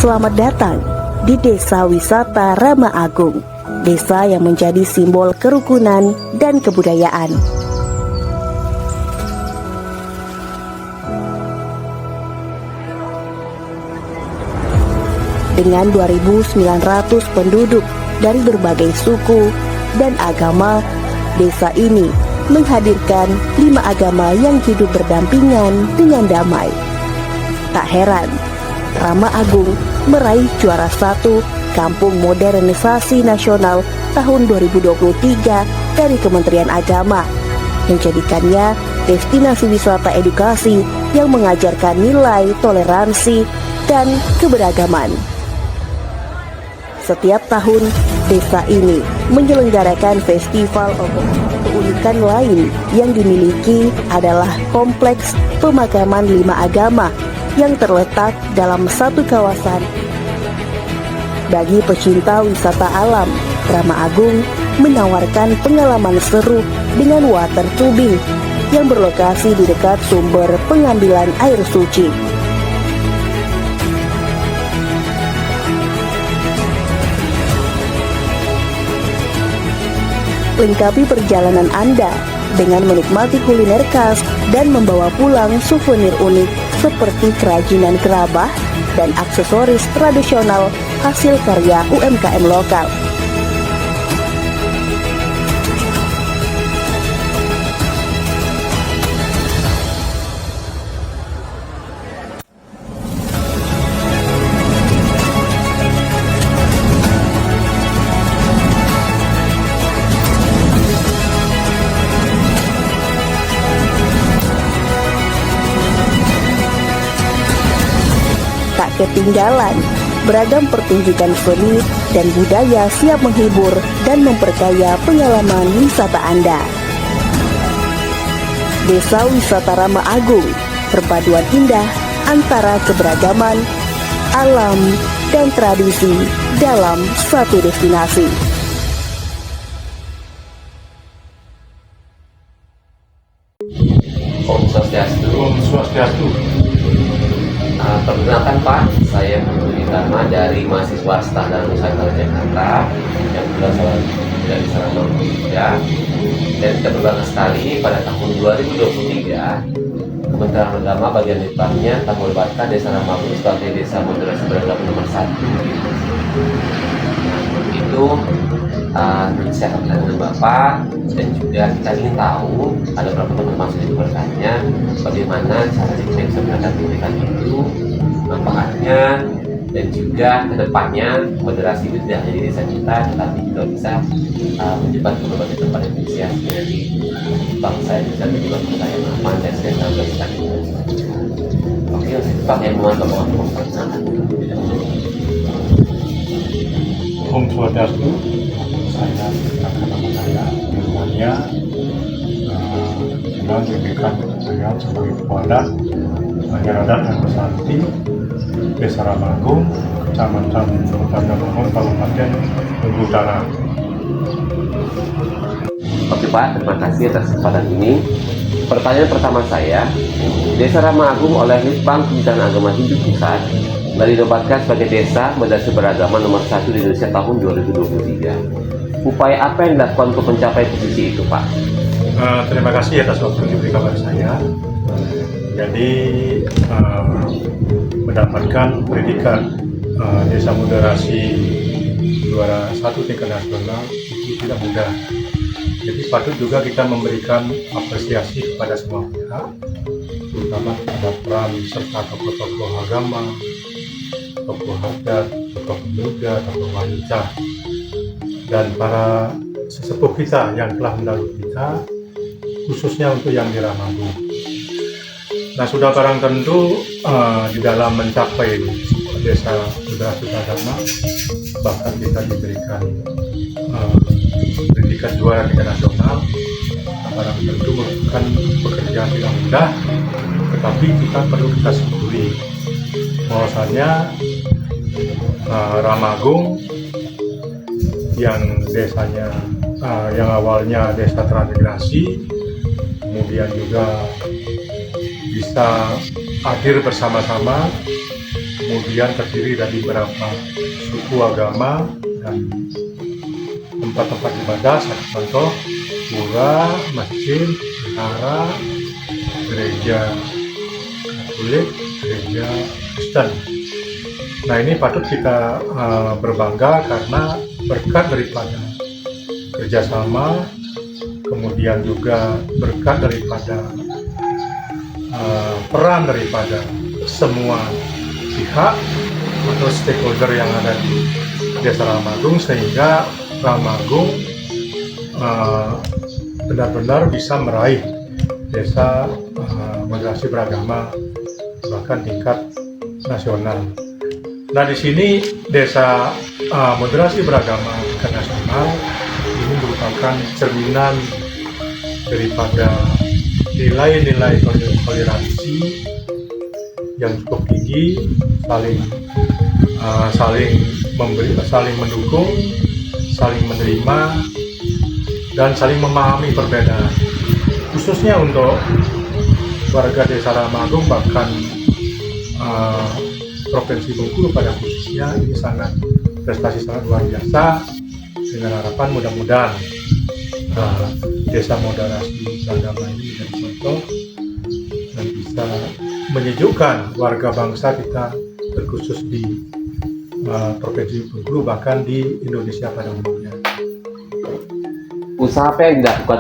Selamat datang di Desa Wisata Rama Agung, desa yang menjadi simbol kerukunan dan kebudayaan. Dengan 2.900 penduduk dari berbagai suku dan agama, desa ini menghadirkan 5 agama yang hidup berdampingan dengan damai. Tak heran, Rama Agung meraih juara 1 Kampung Modernisasi Nasional tahun 2023 dari Kementerian Agama, menjadikannya destinasi wisata edukasi yang mengajarkan nilai toleransi dan keberagaman. Setiap tahun, desa ini menyelenggarakan festival obor. Keunikan lain yang dimiliki adalah kompleks pemakaman 5 agama yang terletak dalam satu kawasan. Bagi pecinta wisata alam, Rama Agung menawarkan pengalaman seru dengan water tubing yang berlokasi di dekat sumber pengambilan air suci. Lengkapi perjalanan Anda dengan menikmati kuliner khas dan membawa pulang souvenir unik seperti kerajinan gerabah dan aksesoris tradisional hasil karya UMKM lokal. Tak ketinggalan, beragam pertunjukan seni dan budaya siap menghibur dan memperkaya pengalaman wisata Anda. Desa Wisata Rama Agung, perpaduan indah antara keberagaman, alam, dan tradisi dalam satu destinasi. Om Swastiastu. Om Swastiastu. Perkenalkan Pak, saya Budi Dharma dari mahasiswa Standar Nusantara Jakarta yang berasal dari Sarama Indonesia. Dan kita berbangga sekali pada tahun 2023 Kementerian Agama bagian Litbangnya telah melebatkan Desa Rama Agung sebagai Desa Moderasi Beragama nomor 1. Itu saya akan dengan Bapak, dan juga kita ingin tahu ada beberapa teman masuk di bertanya bagaimana cara kita bisa berangkat pendidikan itu, manfaatnya, dan juga kedepannya moderasi itu tidak hanya di desa kita, tetapi juga bisa menyebar ke berbagai tempat di Indonesia menjadi bangsa Indonesia menjadi bangsa yang aman dan sejahtera bagi kita. Oke, untuk Pak yang mohon Bapak memperkenalkan. Om Swastiastu. Saya akan nama saya Nurmania, dengan diberikan saya sebagai kepala Adat dan Besanti Desa Rama Agung, Kecamatan Banjarnegara, Kabupaten Bengkulu Utara. Oke Pak, terima kasih atas kesempatan ini. Pertanyaan pertama saya, Desa Rama Agung oleh Litbang Kementerian Agama Hindu Pusat dinobatkan sebagai Desa Moderasi Beragama nomor 1 di Indonesia tahun 2023. Upaya apa yang dilakukan untuk mencapai posisi itu, Pak? Terima kasih atas waktu yang diberikan kepada saya. Jadi mendapatkan predikat Desa Moderasi juara 1 tingkat nasional itu tidak mudah. Jadi patut juga kita memberikan apresiasi kepada semua pihak, terutama kepada peran serta tokoh-tokoh agama, tokoh adat, tokoh pemuda, tokoh wanita, dan para sesepuh kita yang telah mendahului kita, khususnya untuk yang di Rama Agung. Nah, sudah barang tentu di dalam mencapai Desa Moderasi Beragama, bahkan kita diberikan predikat juara tingkat nasional, barang tentu merupakan pekerjaan tidak mudah, tetapi kita perlu kita syukuri bahwasannya Rama Agung yang desanya yang awalnya desa transmigrasi, kemudian juga bisa hadir bersama-sama kemudian terdiri dari beberapa suku agama dan tempat-tempat ibadah, seperti contoh pura, masjid, vihara, gereja Katolik, gereja Kristen. Nah, ini patut kita berbangga karena berkat daripada kerjasama, kemudian juga berkat daripada peran daripada semua pihak atau stakeholder yang ada di Desa Ramagung, sehingga Ramagung benar-benar bisa meraih desa moderasi beragama bahkan tingkat nasional. Nah, di sini desa moderasi beragama tingkat nasional ini merupakan cerminan daripada nilai-nilai toleransi yang cukup tinggi, saling mendukung, saling menerima, dan saling memahami perbedaan. Khususnya untuk warga Desa Ramagung, bahkan Provinsi Bengkulu pada khususnya, ini prestasi sangat luar biasa. Dengan harapan mudah-mudahan desa moderasi beragama ini menjadi contoh dan bisa menyejukkan warga bangsa kita, terkhusus di Provinsi Bengkulu, bahkan di Indonesia pada umumnya. Usaha apa yang dilakukan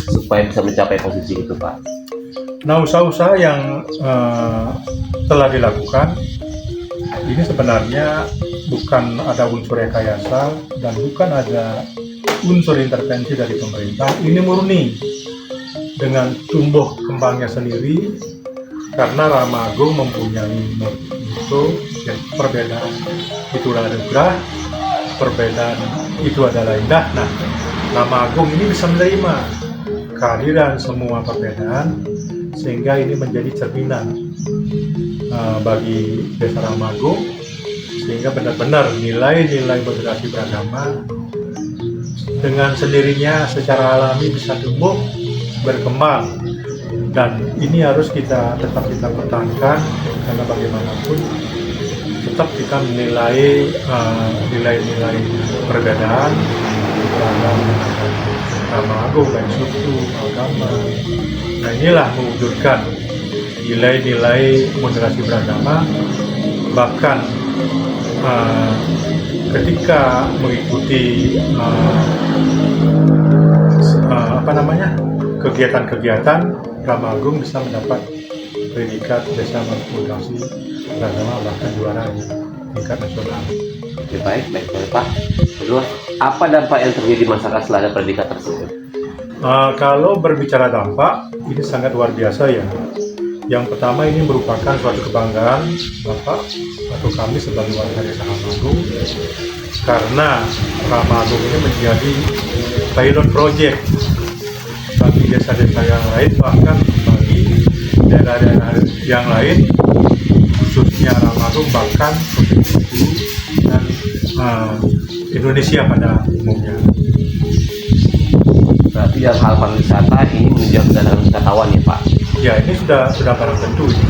supaya bisa mencapai posisi itu, Pak? Nah, usaha-usaha yang telah dilakukan ini sebenarnya bukan ada unsur rekayasa dan bukan ada unsur intervensi dari pemerintah. Ini murni dengan tumbuh kembangnya sendiri, karena Ramagung mempunyai motto perbedaan itulah anugerah, perbedaan itu adalah indah. Nah, Ramagung ini bisa menerima kehadiran semua perbedaan, sehingga ini menjadi cerminan bagi Desa Ramagung, sehingga benar-benar nilai-nilai moderasi beragama dengan sendirinya secara alami bisa tumbuh berkembang, dan ini harus tetap kita pertahankan, karena bagaimanapun tetap kita menilai nilai-nilai perbedaan Ramagung, baik suku, agama. Nah, inilah mewujudkan nilai-nilai moderasi beragama. Bahkan ketika mengikuti kegiatan-kegiatan, Ramagung bisa mendapat predikat desa moderasi beragama, bahkan juara di tingkat nasional. Oke, baik Pak. Kedua, apa dampak yang terjadi di masyarakat setelah ada predikat tersebut? Kalau berbicara dampak, ini sangat luar biasa ya. Yang pertama, ini merupakan suatu kebanggaan Bapak atau kami sebagai warga Desa Ramagung, karena Ramagung ini menjadi pilot project bagi desa-desa yang lain, bahkan bagi daerah-daerah yang lain, khususnya Ramagung, bahkan Provinsi Bengkulu dan Indonesia pada umumnya. Berarti dalam hal pariwisata ini menjadi dalam wisatawan ya, Pak? Ya, ini sudah barang tentu ini.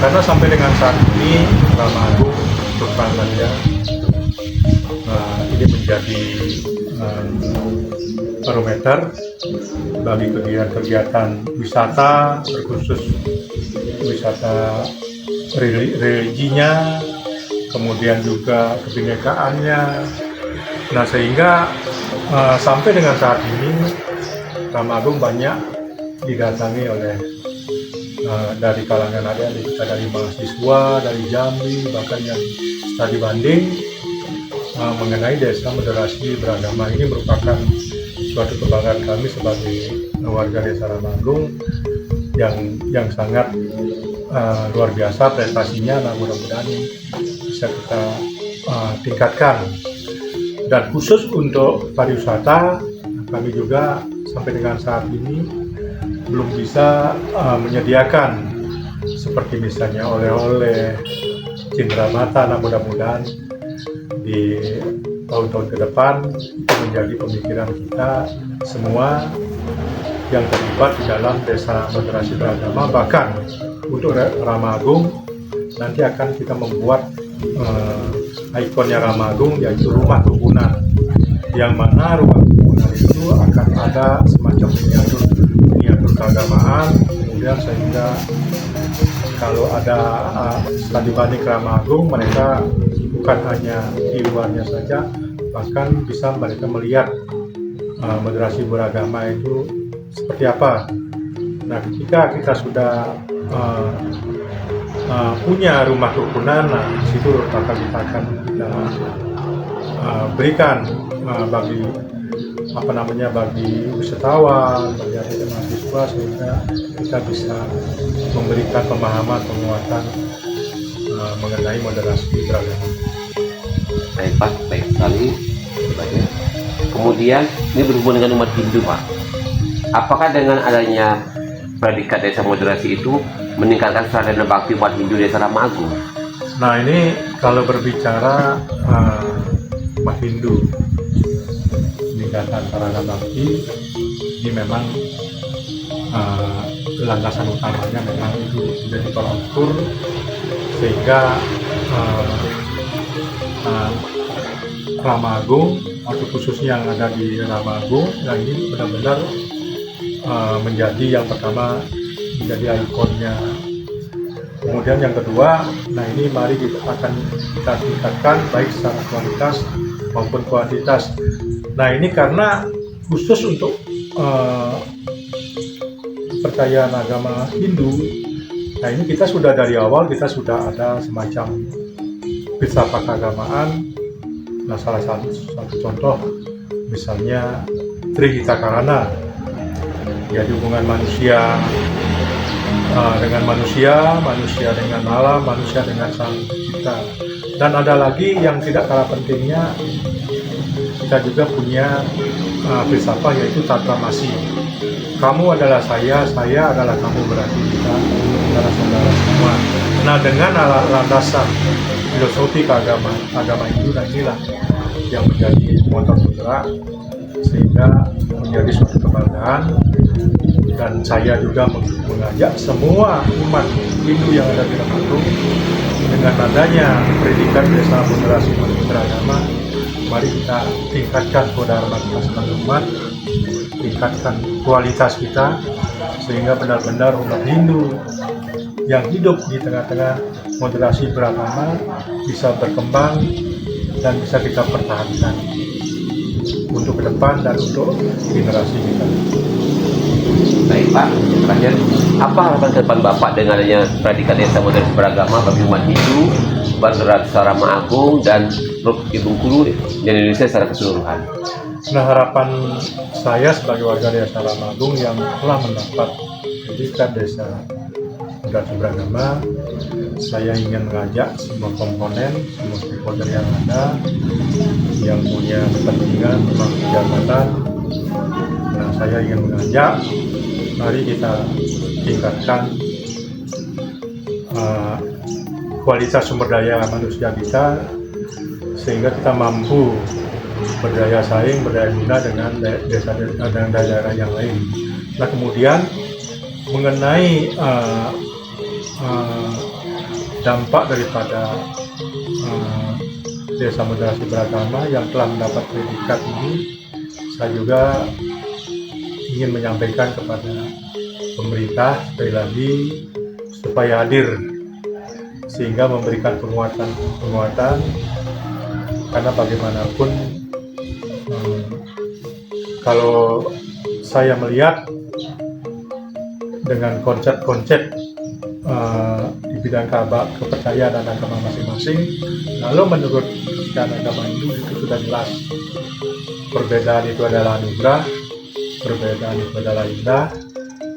Karena sampai dengan saat ini Ramagung terus saja ini menjadi barometer bagi kegiatan wisata, terkhusus wisata religinya, kemudian juga kebinekaannya. Nah, sehingga sampai dengan saat ini Ramagung banyak didatangi oleh dari kalangan adik-adik kita, dari mahasiswa, dari Jambi, bahkan yang studi banding mengenai desa moderasi beragama. Ini merupakan suatu kebanggaan kami sebagai warga Desa Ramagung yang sangat luar biasa prestasinya. Nah, mudah-mudahan bisa kita tingkatkan. Dan khusus untuk pariwisata, kami juga sampai dengan saat ini belum bisa menyediakan seperti misalnya oleh-oleh, cindramata. Nah, mudah-mudahan di tahun-tahun ke depan itu menjadi pemikiran kita semua yang terlibat di dalam desa moderasi beragama. Bahkan untuk Ramagung nanti akan kita membuat ikonnya Ramagung, yaitu rumah kerukunan, yang mana rumah kerukunan itu akan ada semacam miniatur keagamaan. Kemudian sehingga kalau ada studi banding Ramagung, mereka bukan hanya di luarnya saja, bahkan bisa mereka melihat moderasi beragama itu seperti apa. Nah, ketika kita sudah punya rumah kerukunan, nah di situ maka kita akan berikan bagi wisatawan, bagi adik mahasiswa, sehingga kita bisa memberikan pemahaman, penguatan mengenai moderasi beragama. Baik Pak, baik sekali. Kemudian ini berhubungan dengan umat Hindu Pak. Apakah dengan adanya predikat desa moderasi itu meningkatkan sarana bakti umat Hindu desa Ramagung? Nah, ini kalau berbicara umat Hindu, meningkatkan sarana bakti, ini memang landasan utamanya memang itu menjadi tolak ukur, sehingga Ramagung atau khususnya yang ada di Ramagung, nah ini benar-benar menjadi yang pertama, menjadi ikonnya. Kemudian yang kedua, nah ini mari kita akan kita tingkatkan baik secara kualitas maupun kuantitas. Nah ini karena khusus untuk kepercayaan agama Hindu, nah ini kita sudah dari awal kita sudah ada semacam filsafat keagamaan. Nah salah satu contoh misalnya Trihitakarana, yaitu hubungan manusia dengan manusia, manusia dengan alam, manusia dengan sang pencipta. Dan ada lagi yang tidak kalah pentingnya, kita juga punya filsafat, yaitu Tatramasi. Kamu adalah saya adalah kamu, berarti kita adalah saudara semua. Nah dengan landasan filosofi agama Hindu, nah inilah yang menjadi motor penggerak, sehingga menjadi suatu kebanggaan. Dan saya juga mengajak semua umat Hindu yang ada di Ramagung, dengan adanya predikat desa moderasi beragama, mari kita tingkatkan keutamaan kita sebagai umat, tingkatkan kualitas kita, sehingga benar-benar umat Hindu yang hidup di tengah-tengah moderasi beragama bisa berkembang dan bisa kita pertahankan untuk ke depan dan untuk generasi kita. Baik Pak, terakhir, apa harapan ke depan Bapak dengan adanya predikat desa moderasi beragama bagi umat Hindu, Bandara Ramagung, dan Provinsi Bengkulu dan Indonesia secara keseluruhan? Nah, harapan saya sebagai warga desa Ramagung yang telah mendapat predikat desa moderasi beragama, saya ingin mengajak semua komponen, semua stakeholder yang ada, yang punya kepentingan, memangku jabatan. Nah, saya ingin mengajak, mari kita tingkatkan kualitas sumber daya manusia kita, sehingga kita mampu berdaya saing, berdaya guna dengan daerah yang lain. Nah, kemudian mengenai dampak daripada desa moderasi beragama yang telah mendapat predikat ini, saya juga ingin menyampaikan kepada pemerintah sekali lagi supaya hadir, sehingga memberikan penguatan, karena bagaimanapun kalau saya melihat dengan konsep-konsep di bidang kepercayaan dan agama masing-masing, lalu menurut secara agama Hindu itu sudah jelas, perbedaan itu adalah anugerah, perbedaan itu adalah indah.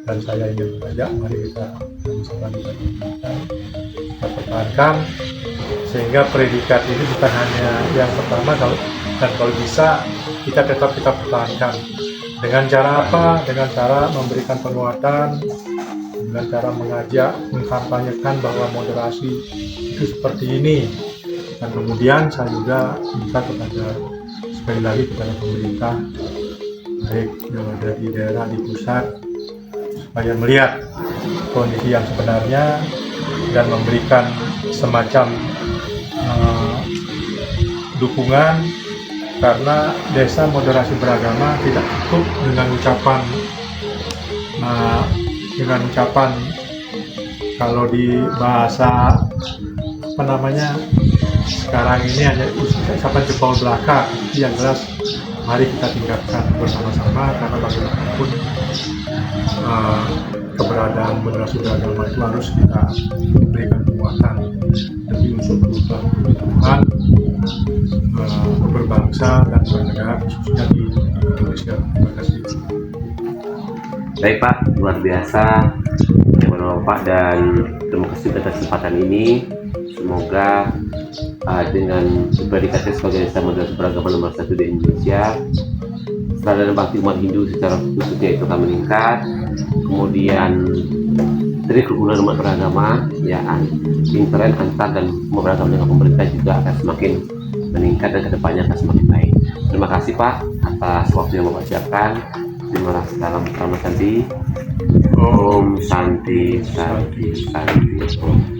Dan saya ingin mengajak, mari kita sama-sama kita pertahankan, sehingga predikat ini bukan hanya yang pertama, kalau bisa kita tetap pertahankan. Dengan cara apa? Dengan cara memberikan penguatan, dengan cara mengajak, mengkampanyekan bahwa moderasi itu seperti ini. Dan kemudian saya juga minta sekali lagi kepada pemerintah, baik yang ada di daerah, di pusat, supaya melihat kondisi yang sebenarnya dan memberikan semacam dukungan, karena desa moderasi beragama tidak cukup dengan ucapan kalau di bahasa apa namanya sekarang ini hanya ucapan jempol belaka. Yang jelas mari kita tingkatkan bersama-sama, karena bagaimanapun keberadaan moderasi beragama itu harus kita berikan penguatan demi unsur kebutuhan berbangsa dan bernegara, khususnya di Indonesia. Terima kasih. Baik Pak, luar biasa. Terima Pak, dan terima kasih atas kesempatan ini. Semoga dengan predikat sebagai desa moderasi beragama nomor 1 di Indonesia, kesadaran bakti umat Hindu secara khususnya itu akan meningkat. Kemudian dari kerukunan umat beragama, ya, interaksi antar dan beragama dengan pemerintah juga akan semakin meningkat dan kedepannya akan semakin baik. Terima kasih Pak atas waktu yang Bapak siapkan. Terima kasih. Salam Santi. Om Santi Santi Santi. Om.